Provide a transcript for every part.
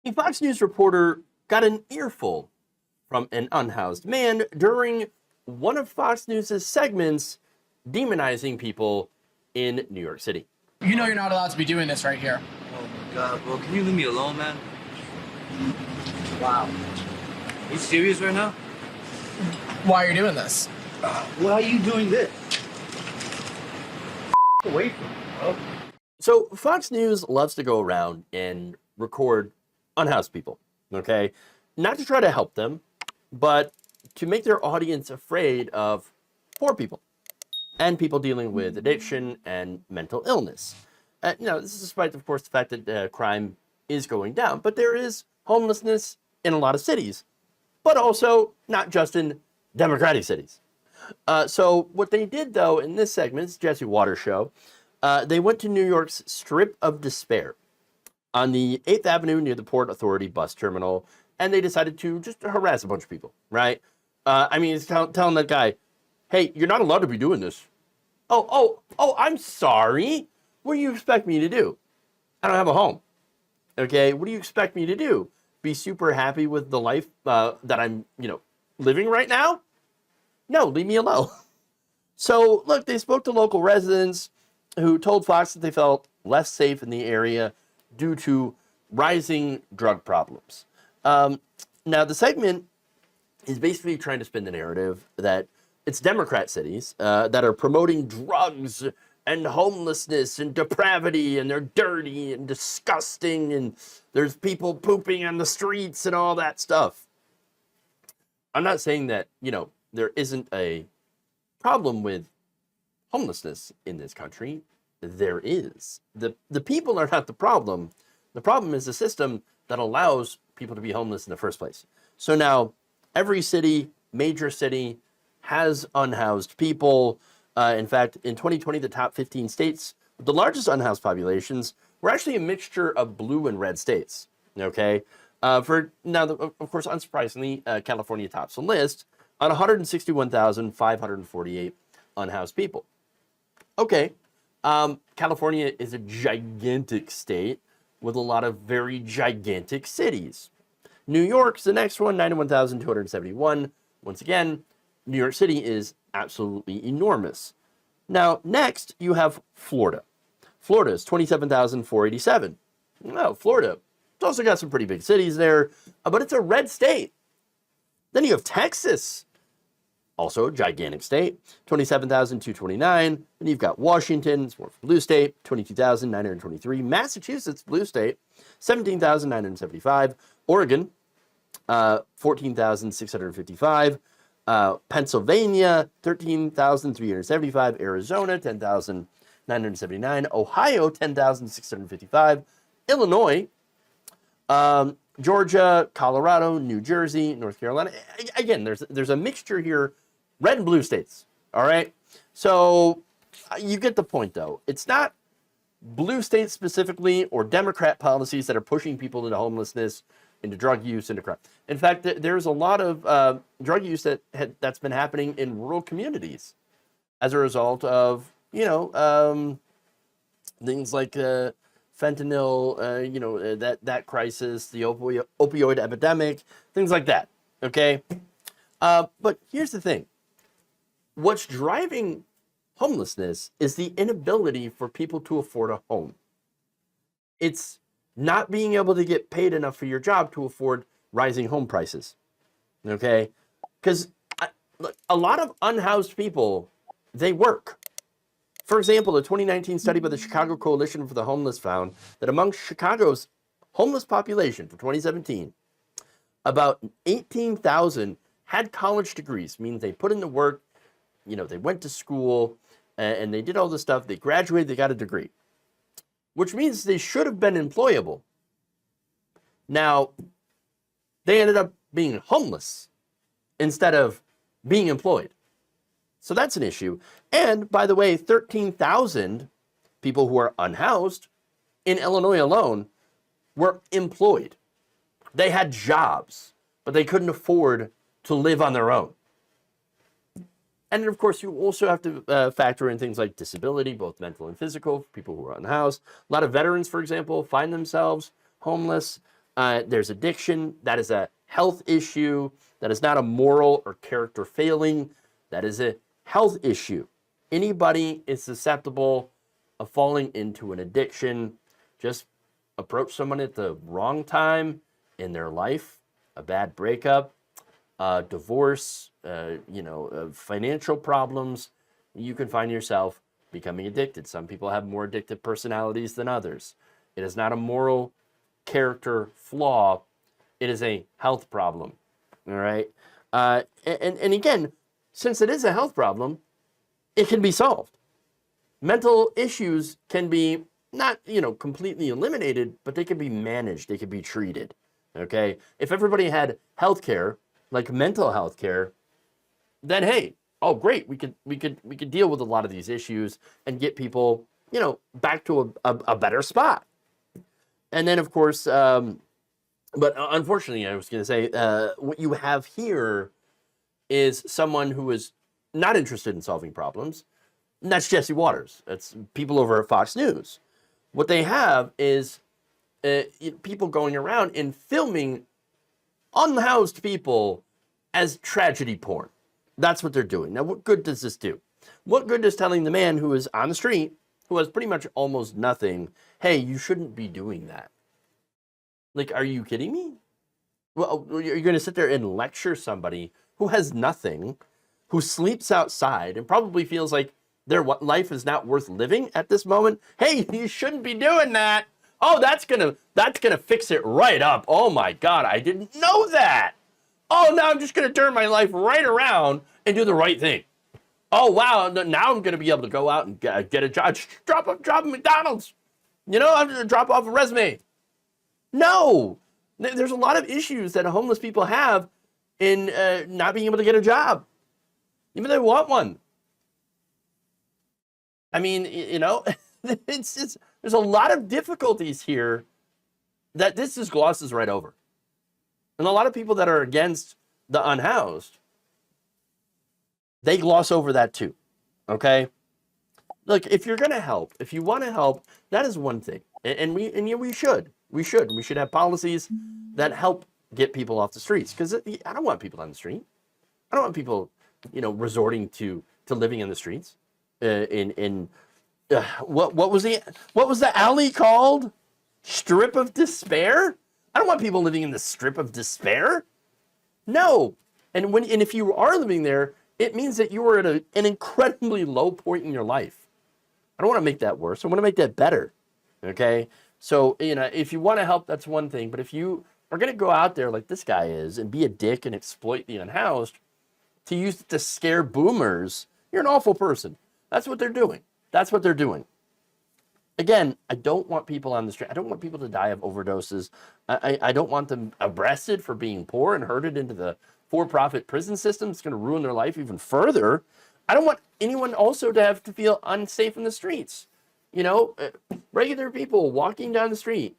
A Fox News reporter got an earful from an unhoused man during one of Fox News' segments demonizing people in New York City. You know you're not allowed to be doing this right here. Oh my God, bro, can you leave me alone, man? Wow. Are you serious right now? Why are you doing this? Why are you doing this? Away from me, bro. So Fox News loves to go around and record unhoused people, okay? Not to try to help them, but to make their audience afraid of poor people and people dealing with addiction and mental illness. This is despite, of course, the fact that crime is going down, but there is homelessness in a lot of cities, but also not just in democratic cities. So what they did, though, in this segment, it's Jesse Watters show, they went to New York's Strip of Despair on the 8th Avenue near the Port Authority bus terminal, and they decided to just harass a bunch of people, right? He's telling that guy, hey, you're not allowed to be doing this. Oh, I'm sorry. What do you expect me to do? I don't have a home. Okay, what do you expect me to do? Be super happy with the life that I'm, living right now? No, leave me alone. So, look, they spoke to local residents who told Fox that they felt less safe in the area due to rising drug problems. Now, the segment is basically trying to spin the narrative that it's Democrat cities that are promoting drugs and homelessness and depravity, and they're dirty and disgusting, and there's people pooping on the streets and all that stuff. I'm not saying that, there isn't a problem with homelessness in this country. There is. The people are not the problem. The problem is the system that allows people to be homeless in the first place. So now every city, major city, has unhoused people. In fact, in 2020, the top 15 states with the largest unhoused populations were actually a mixture of blue and red states. Okay? Of course, unsurprisingly, California tops the list on 161,548 unhoused people. Okay, California is a gigantic state with a lot of very gigantic cities. New York's the next one, 91,271. Once again, New York City is absolutely enormous. Now, next, you have Florida. Florida is 27,487. Well, Florida, it's also got some pretty big cities there, but it's a red state. Then you have Texas, also a gigantic state, 27,229. Then you've got Washington, it's more of a blue state, 22,923. Massachusetts, blue state, 17,975. Oregon, 14,655. Pennsylvania, 13,375. Arizona, 10,979. Ohio, 10,655. Illinois, Georgia, Colorado, New Jersey, North Carolina. Again, there's a mixture here, red and blue states, all right? So you get the point, though. It's not blue states specifically or Democrat policies that are pushing people into homelessness, into drug use, into crime. In fact, there's a lot of drug use that's been happening in rural communities as a result of, things like fentanyl, that crisis, the opioid epidemic, things like that, okay? But here's the thing. What's driving homelessness is the inability for people to afford a home. It's not being able to get paid enough for your job to afford rising home prices, okay? Because a lot of unhoused people, they work. For example, a 2019 study by the Chicago Coalition for the Homeless found that among Chicago's homeless population for 2017, about 18,000 had college degrees, means they put in the work, they went to school, and they did all this stuff. They graduated, they got a degree, which means they should have been employable. Now, they ended up being homeless instead of being employed. So that's an issue. And by the way, 13,000 people who are unhoused in Illinois alone were employed. They had jobs, but they couldn't afford to live on their own. And of course, you also have to factor in things like disability, both mental and physical, for people who are unhoused. A lot of veterans, for example, find themselves homeless. There's addiction. That is a health issue. That is not a moral or character failing. That is a health issue. Anybody is susceptible of falling into an addiction. Just approach someone at the wrong time in their life, a bad breakup, divorce, financial problems, you can find yourself becoming addicted. Some people have more addictive personalities than others. It is not a moral character flaw. It is a health problem. All right. And again, since it is a health problem, it can be solved. Mental issues can be not, completely eliminated, but they can be managed. They can be treated. Okay. If everybody had health care, like mental health care, then hey, oh great, we could deal with a lot of these issues and get people, back to a better spot. And then of course, but unfortunately, I was going to say, what you have here is someone who is not interested in solving problems. And that's Jesse Watters. That's people over at Fox News. What they have is people going around and filming unhoused people as tragedy porn. That's what they're doing. Now, what good does this do? What good does telling the man who is on the street, who has pretty much almost nothing, hey, you shouldn't be doing that? Like, are you kidding me? Well, you're going to sit there and lecture somebody who has nothing, who sleeps outside and probably feels like their life is not worth living at this moment. Hey, you shouldn't be doing that. Oh, that's gonna fix it right up. Oh my God, I didn't know that. Oh, now I'm just gonna turn my life right around and do the right thing. Oh wow, now I'm gonna be able to go out and get a job. Drop a McDonald's. I'm gonna drop off a resume. No, there's a lot of issues that homeless people have in not being able to get a job, even if they want one. I mean, there's a lot of difficulties here that this just glosses right over. And a lot of people that are against the unhoused, they gloss over that too, okay? Look, if you're going to help, if you want to help, that is one thing. And we should have policies that help get people off the streets. Because I don't want people on the street. I don't want people, resorting to living in the streets. What was the alley called? Strip of despair? I don't want people living in the strip of despair. No. And if you are living there, it means that you are at an incredibly low point in your life. I don't want to make that worse. I want to make that better. Okay? So, if you want to help, that's one thing. But if you are going to go out there like this guy is and be a dick and exploit the unhoused to use it to scare boomers, you're an awful person. That's what they're doing. That's what they're doing. Again, I don't want people on the street. I don't want people to die of overdoses. I don't want them arrested for being poor and herded into the for-profit prison system. It's going to ruin their life even further. I don't want anyone also to have to feel unsafe in the streets. Regular people walking down the street,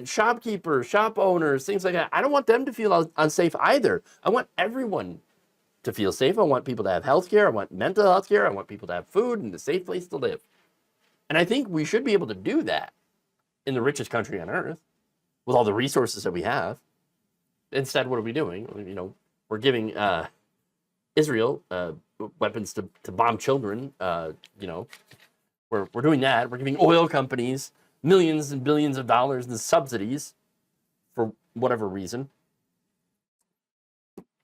shopkeepers, shop owners, things like that. I don't want them to feel unsafe either. I want everyone to feel safe. I want people to have health care. I want mental health care. I want people to have food and a safe place to live. And I think we should be able to do that in the richest country on earth with all the resources that we have. Instead, what are we doing? We're giving Israel weapons to bomb children. We're doing that. We're giving oil companies millions and billions of dollars in subsidies for whatever reason.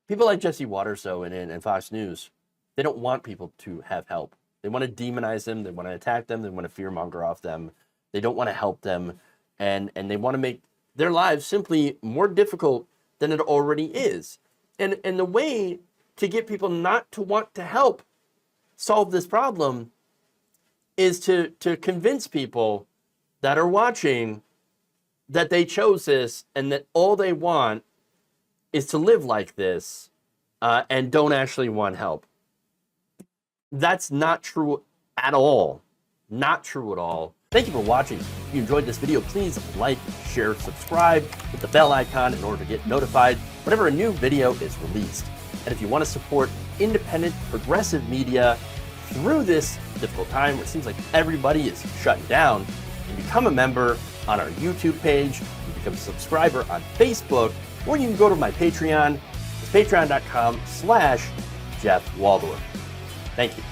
People like Jesse Watters, though, and Fox News, they don't want people to have help. They want to demonize them. They want to attack them. They want to fearmonger off them. They don't want to help them. And they want to make their lives simply more difficult than it already is. And the way to get people not to want to help solve this problem is to convince people that are watching that they chose this and that all they want is to live like this and don't actually want help. That's not true at all. Not true at all. Thank you for watching. If you enjoyed this video, please like, share, subscribe, hit the bell icon in order to get notified whenever a new video is released. And if you want to support independent, progressive media through this difficult time where it seems like everybody is shutting down, you become a member on our YouTube page. You become a subscriber on Facebook, or you can go to my Patreon. It's patreon.com/Jeff Waldorf. Thank you.